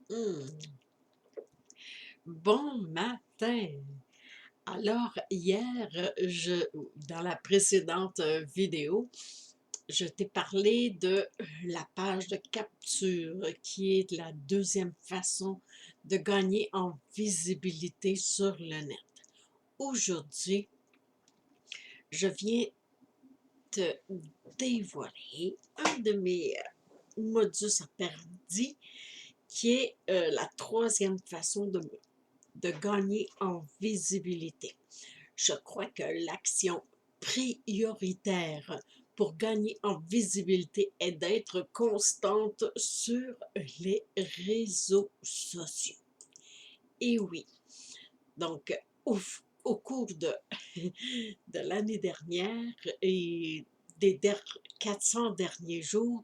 Hmm. Bon matin. Alors, hier, dans la précédente vidéo, je t'ai parlé de la page de capture qui est la deuxième façon de gagner en visibilité sur le net. Aujourd'hui, je viens te dévoiler un de mes modus operandi qui est la troisième façon de gagner en visibilité. Je crois que l'action prioritaire pour gagner en visibilité est d'être constante sur les réseaux sociaux. Et oui, donc au cours de l'année dernière et des 400 derniers jours,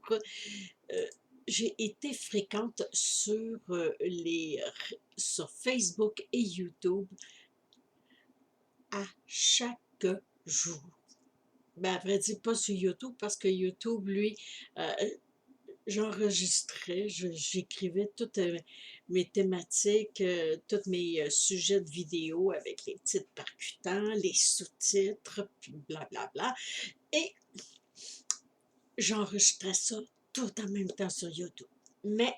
euh, j'ai été fréquente sur Facebook et YouTube à chaque jour. Ben, à vrai dire, pas sur YouTube, parce que YouTube, lui, euh, j'enregistrais, j'écrivais toutes mes thématiques, tous mes sujets de vidéo avec les titres percutants, les sous-titres, puis blablabla. Et j'enregistrais ça tout en même temps sur YouTube. Mais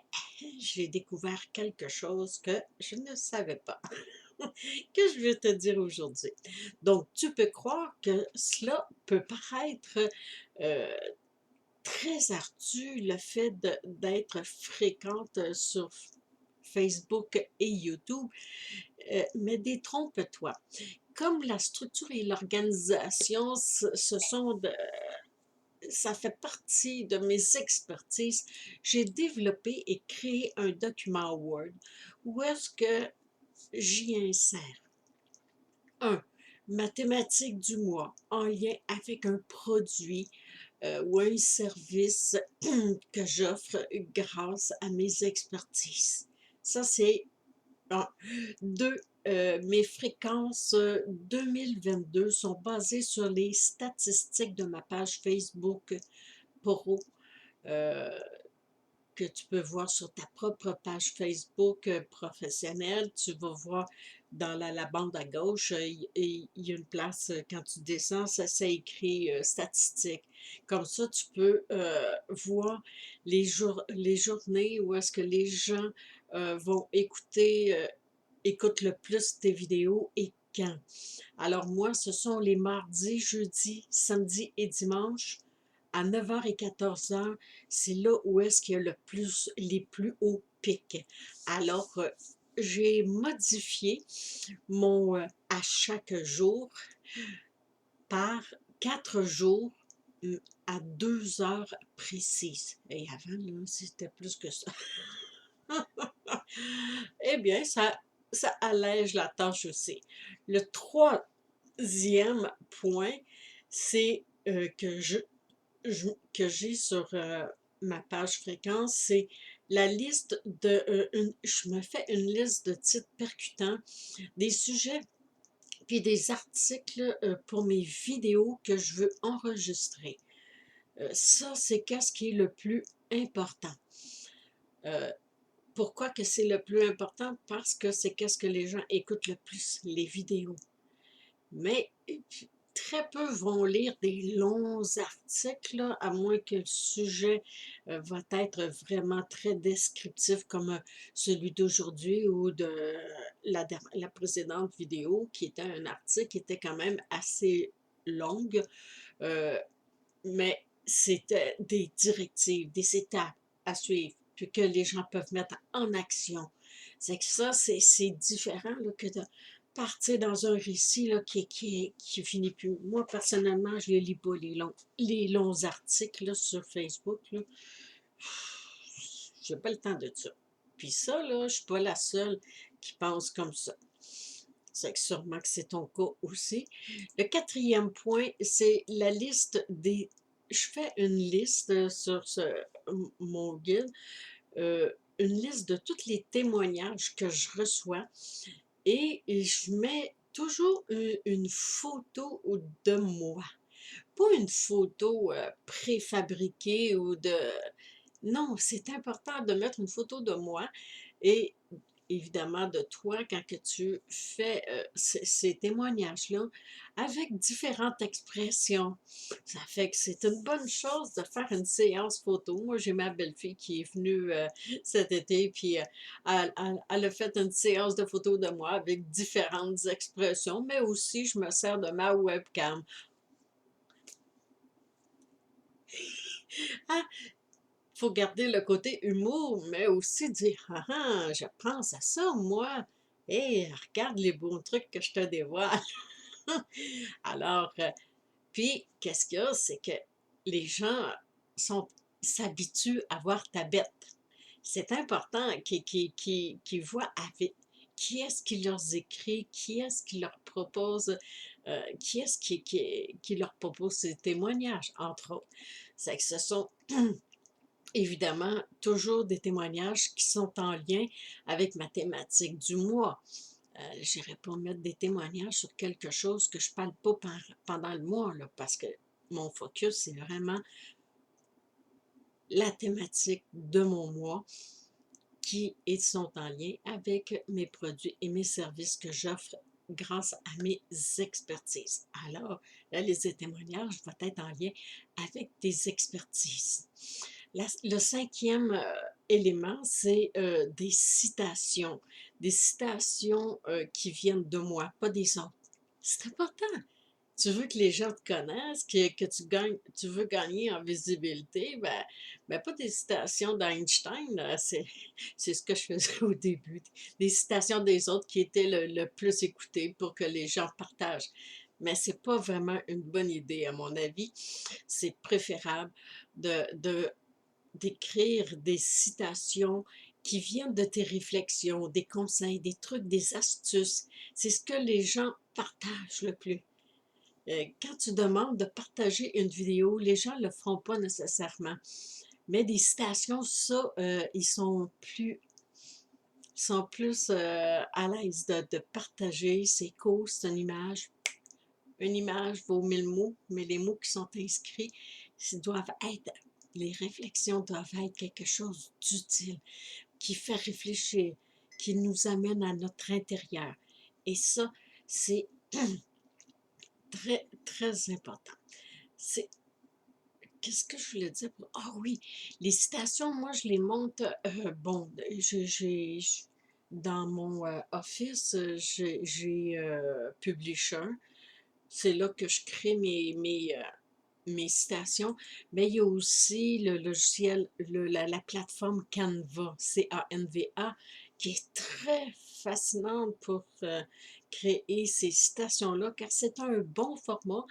j'ai découvert quelque chose que je ne savais pas, que je vais te dire aujourd'hui. Donc, tu peux croire que cela peut paraître euh, très ardu, le fait d'être fréquente sur Facebook et YouTube, mais détrompe-toi. Comme la structure et l'organisation, ça fait partie de mes expertises, j'ai développé et créé un document Word où est-ce que j'y insère un ma thématique du mois en lien avec un produit ou un service que j'offre grâce à mes expertises. Ça, c'est un. Deux, mes fréquences 2022 sont basées sur les statistiques de ma page Facebook Pro. euh, que tu peux voir sur ta propre page Facebook professionnelle. Tu vas voir dans la bande à gauche, il y a une place, quand tu descends, ça écrit statistiques. Comme ça, tu peux voir les journées où est-ce que les gens vont écoutent le plus tes vidéos et quand. Alors moi, ce sont les mardis, jeudis, samedis et dimanches à 9h et 14h, c'est là où est-ce qu'il y a les plus hauts pics. Alors, j'ai modifié mon à chaque jour par 4 jours à 2 heures précises. Et avant, là, c'était plus que ça. Eh bien, ça allège la tâche aussi. Le troisième point, c'est que j'ai sur ma page fréquence, c'est la liste je me fais une liste de titres percutants, des sujets puis des articles pour mes vidéos que je veux enregistrer. Ça, c'est qu'est-ce qui est le plus important. Euh, Pourquoi que c'est le plus important? Parce que c'est qu'est-ce que les gens écoutent le plus, les vidéos. Mais très peu vont lire des longs articles, là, à moins que le sujet va être vraiment très descriptif comme celui d'aujourd'hui ou de la précédente vidéo, qui était un article qui était quand même assez longue, euh, mais c'était des directives, des étapes à suivre, puis que les gens peuvent mettre en action. C'est que ça, c'est différent là, que de partir dans un récit là, qui finit plus. Moi, personnellement, je ne lis pas les longs articles là, sur Facebook. Là. J'ai pas le temps de ça. Puis ça, là, je ne suis pas la seule qui pense comme ça. C'est que sûrement que c'est ton cas aussi. Le quatrième point, c'est la liste des. Je fais une liste sur mon guide, euh, une liste de tous les témoignages que je reçois et je mets toujours une photo de moi. Pas une photo préfabriquée ou de Non, c'est important de mettre une photo de moi et évidemment de toi quand que tu fais ces témoignages-là avec différentes expressions. Ça fait que c'est une bonne chose de faire une séance photo. Moi, j'ai ma belle-fille qui est venue cet été, puis elle a fait une séance de photos de moi avec différentes expressions, mais aussi je me sers de ma webcam. Ah, faut garder le côté humour, mais aussi dire: «Ah ah, je pense à ça moi. Hé, regarde les beaux trucs que je te dévoile.» Alors, puis qu'est-ce qu'il y a? C'est que les gens sont s'habituent à voir ta bête. C'est important qu'ils voient avec qui est-ce qui leur écrit, qui est-ce qui leur propose, qui est-ce qui leur propose ces témoignages, entre autres. C'est que ce sont évidemment toujours des témoignages qui sont en lien avec ma thématique du mois. J'irai pas mettre des témoignages sur quelque chose que je parle pas pendant le mois, là, parce que mon focus, c'est vraiment la thématique de mon mois qui sont en lien avec mes produits et mes services que j'offre grâce à mes expertises. Alors, là, les témoignages vont être en lien avec des expertises. Le cinquième élément, c'est des citations qui viennent de moi, pas des autres. C'est important. Tu veux que les gens te connaissent, que tu veux gagner en visibilité, ben pas des citations d'Einstein, c'est ce que je faisais au début, des citations des autres qui étaient le plus écoutées pour que les gens partagent. Mais c'est pas vraiment une bonne idée, à mon avis. C'est préférable de d'écrire des citations qui viennent de tes réflexions, des conseils, des trucs, des astuces. C'est ce que les gens partagent le plus. Quand tu demandes de partager une vidéo, les gens ne le feront pas nécessairement. Mais des citations, ça, ils sont plus à l'aise de partager. C'est cool, c'est une image. Une image vaut 1000 mots, mais les mots qui sont inscrits doivent être, les réflexions doivent être quelque chose d'utile, qui fait réfléchir, qui nous amène à notre intérieur. Et ça, c'est très, très important. C'est Qu'est-ce que je voulais dire? Ah oui, les citations, moi, je les monte, bon, dans mon office, j'ai Publisher. C'est là que je crée mes citations, mais il y a aussi le logiciel, la plateforme Canva, Canva, qui est très fascinante pour créer ces citations-là, car c'est un bon format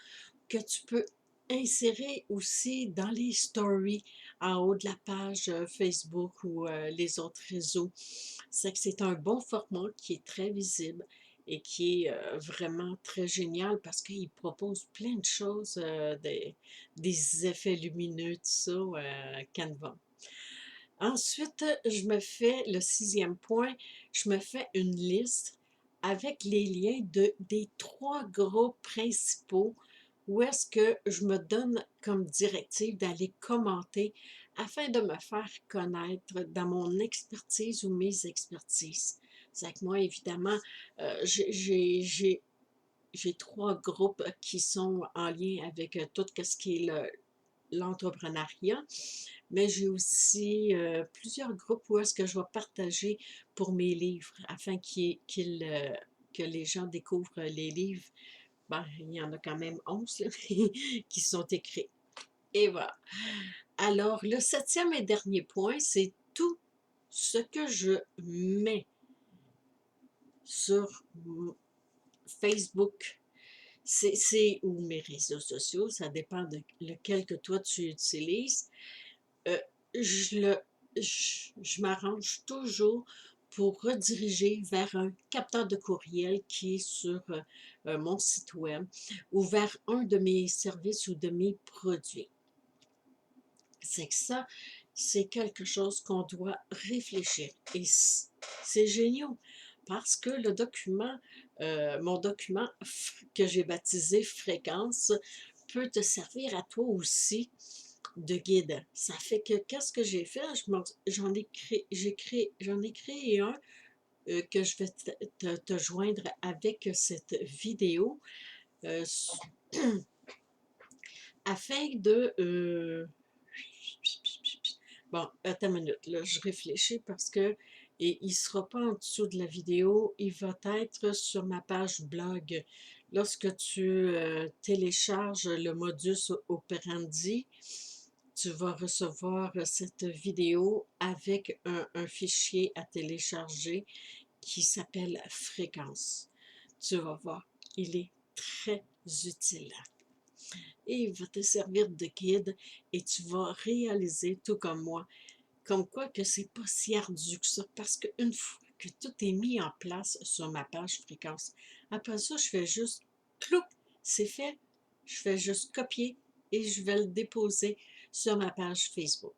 que tu peux insérer aussi dans les stories en haut de la page Facebook ou les autres réseaux. C'est que c'est un bon format qui est très visible et qui est vraiment très génial parce qu'il propose plein de choses, des effets lumineux, tout ça, Canva. Ensuite, je me fais le sixième point, je me fais une liste avec les liens des trois groupes principaux où est-ce que je me donne comme directive d'aller commenter afin de me faire connaître dans mon expertise ou mes expertises. C'est que moi, évidemment, j'ai trois groupes qui sont en lien avec tout ce qui est l'entrepreneuriat, mais j'ai aussi plusieurs groupes où est-ce que je vais partager pour mes livres afin que les gens découvrent les livres. Ben, il y en a quand même 11 là, qui sont écrits. Et voilà. Alors, le septième et dernier point, c'est tout ce que je mets sur Facebook, ou mes réseaux sociaux, ça dépend de lequel que toi tu utilises. Euh, je le, je m'arrange toujours pour rediriger vers un capteur de courriel qui est sur mon site web ou vers un de mes services ou de mes produits. C'est que ça, c'est quelque chose qu'on doit réfléchir. Et c'est génial parce que le document, mon document que j'ai baptisé Fréquence, peut te servir à toi aussi de guide. Ça fait que qu'est-ce que j'ai fait? J'en ai créé un que je vais te joindre avec cette vidéo euh, afin de... bon, attends une minute, là, je réfléchis parce que il ne sera pas en dessous de la vidéo, il va être sur ma page blog. Lorsque tu télécharges le modus operandi, tu vas recevoir cette vidéo avec un fichier à télécharger qui s'appelle Fréquence. Tu vas voir, il est très utile et il va te servir de guide et tu vas réaliser, tout comme moi, comme quoi que c'est pas si ardu que ça, parce qu'une fois que tout est mis en place sur ma page Fréquence, après ça, je fais juste clouc, c'est fait, je fais juste copier et je vais le déposer sur ma page Facebook.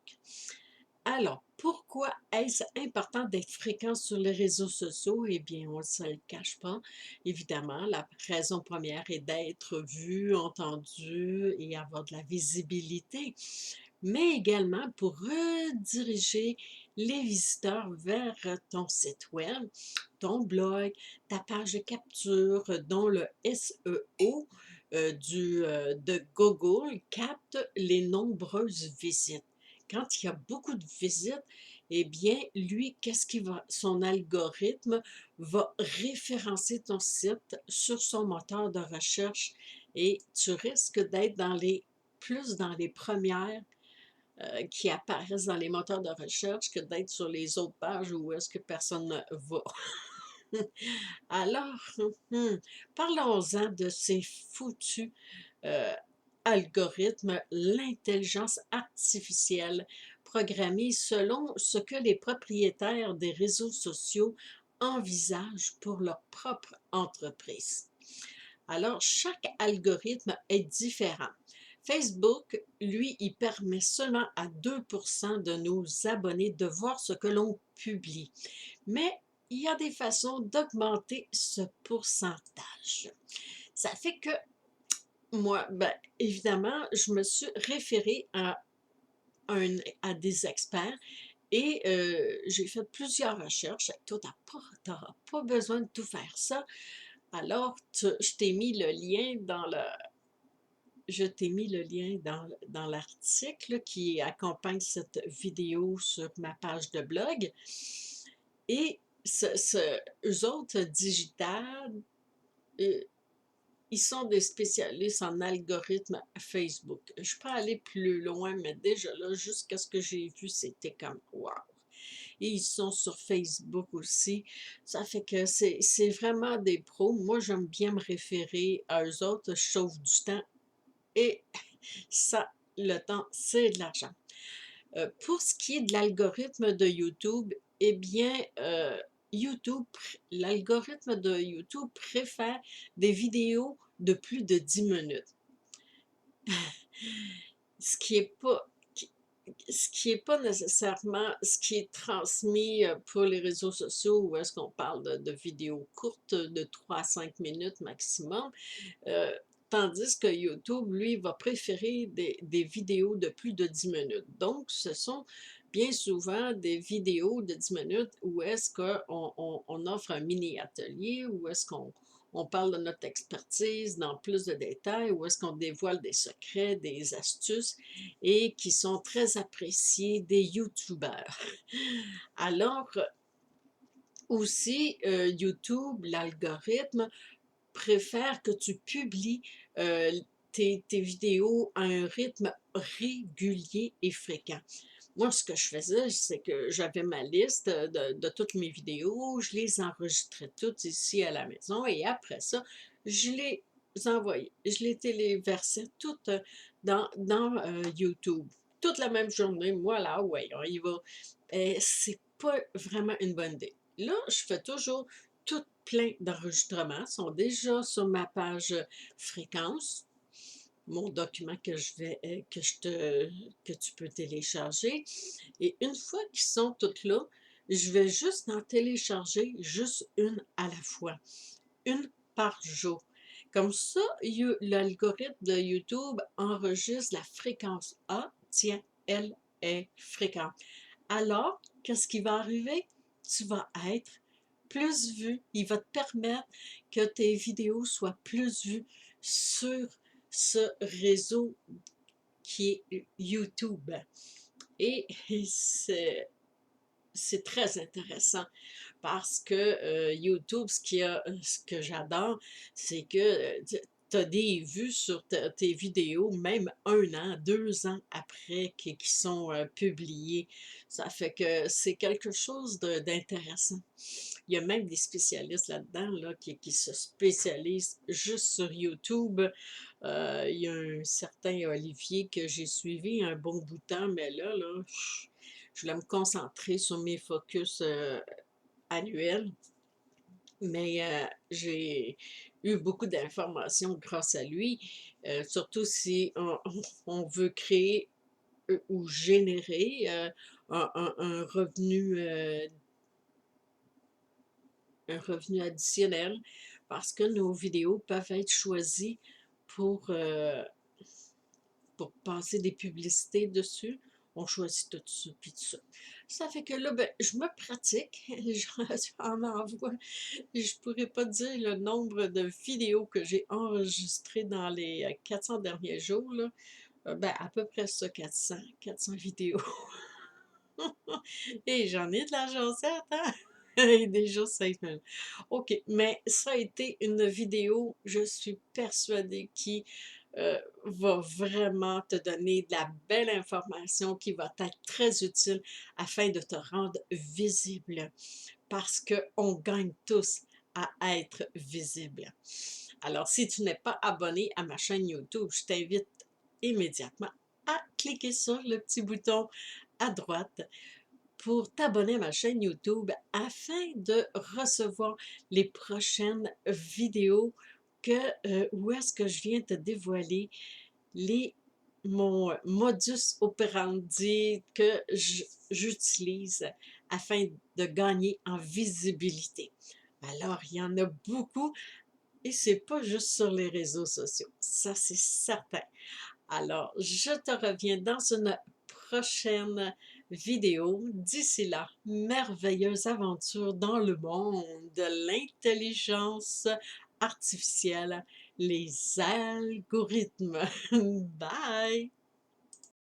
Alors, pourquoi est-ce important d'être fréquent sur les réseaux sociaux? Eh bien, on ne se le cache pas. Évidemment, la raison première est d'être vu, entendu et avoir de la visibilité, mais également pour rediriger les visiteurs vers ton site web, ton blog, ta page de capture, dont le SEO de Google capte les nombreuses visites. Quand il y a beaucoup de visites, eh bien, lui, qu'est-ce qu'il va, son algorithme va référencer ton site sur son moteur de recherche et tu risques d'être plus dans les premières qui apparaissent dans les moteurs de recherche que d'être sur les autres pages où est-ce que personne ne va. Alors, parlons-en de ces foutus euh, algorithmes, l'intelligence artificielle programmée selon ce que les propriétaires des réseaux sociaux envisagent pour leur propre entreprise. Alors, chaque algorithme est différent. Facebook, lui, il permet seulement à 2% de nos abonnés de voir ce que l'on publie. Mais il y a des façons d'augmenter ce pourcentage. Ça fait que moi, ben, évidemment, je me suis référée à des experts et j'ai fait plusieurs recherches. Toi, tu n'auras pas besoin de tout faire ça. Alors, je t'ai mis le lien dans l'article qui accompagne cette vidéo sur ma page de blog. Et eux autres, Digital, euh, ils sont des spécialistes en algorithme Facebook. Je peux aller plus loin, mais déjà là, jusqu'à ce que j'ai vu, c'était comme wow. Et ils sont sur Facebook aussi. Ça fait que c'est vraiment des pros. Moi, j'aime bien me référer à eux autres. Je sauve du temps et ça, le temps, c'est de l'argent. Pour ce qui est de l'algorithme de YouTube, eh bien, l'algorithme de YouTube préfère des vidéos de plus de 10 minutes. Ce qui est pas, ce qui est pas nécessairement ce qui est transmis pour les réseaux sociaux où est-ce qu'on parle de vidéos courtes de 3 à 5 minutes maximum. Euh, Tandis que YouTube, lui, va préférer des vidéos de plus de 10 minutes. Donc, ce sont bien souvent des vidéos de 10 minutes où est-ce qu'on offre un mini-atelier, où est-ce qu'on parle de notre expertise dans plus de détails, où est-ce qu'on dévoile des secrets, des astuces et qui sont très appréciés des YouTubeurs. Alors, aussi, YouTube, l'algorithme, préfère que tu publies euh, tes vidéos à un rythme régulier et fréquent. Moi, ce que je faisais, c'est que j'avais ma liste de toutes mes vidéos, je les enregistrais toutes ici à la maison et après ça, je les envoyais, je les téléversais toutes dans YouTube. Toute la même journée, moi là, ouais, on y va. C'est pas vraiment une bonne idée. Là, je fais toujours tout plein d'enregistrements, sont déjà sur ma page fréquence, mon document que tu peux télécharger. Et une fois qu'ils sont toutes là, je vais juste en télécharger juste une à la fois, une par jour. Comme ça, l'algorithme de YouTube enregistre la fréquence A, tiens, elle est fréquente. Alors, qu'est-ce qui va arriver? Tu vas être plus vu. Il va te permettre que tes vidéos soient plus vues sur ce réseau qui est YouTube. Et c'est très intéressant parce que YouTube, ce que j'adore, c'est que tu as des vues sur tes vidéos, même 1 an, 2 ans après qui sont publiées. Ça fait que c'est quelque chose d'intéressant. Il y a même des spécialistes là-dedans là, qui se spécialisent juste sur YouTube. Il y a un certain Olivier que j'ai suivi un bon bout de temps, mais là, je voulais me concentrer sur mes focus annuels. Mais j'ai eu beaucoup d'informations grâce à lui, surtout si on veut créer ou générer un revenu additionnel parce que nos vidéos peuvent être choisies pour, euh, pour passer des publicités dessus. On choisit tout ça, puis tout ça. Ça fait que là, ben, je me pratique, j'en envoie. Je pourrais pas dire le nombre de vidéos que j'ai enregistrées dans les 400 derniers jours, là. Ben, à peu près ça, 400 vidéos. Et j'en ai de l'argent, hein? Et déjà 5 000. OK, mais ça a été une vidéo, je suis persuadée, qui va vraiment te donner de la belle information qui va être très utile afin de te rendre visible parce qu'on gagne tous à être visible. Alors, si tu n'es pas abonné à ma chaîne YouTube, je t'invite immédiatement à cliquer sur le petit bouton à droite pour t'abonner à ma chaîne YouTube afin de recevoir les prochaines vidéos où est-ce que je viens te dévoiler mon modus operandi que j'utilise afin de gagner en visibilité. Alors, il y en a beaucoup et c'est pas juste sur les réseaux sociaux, ça c'est certain. Alors, je te reviens dans une prochaine vidéo. D'ici là, merveilleuse aventure dans le monde de l'intelligence artificielle, les algorithmes. Bye!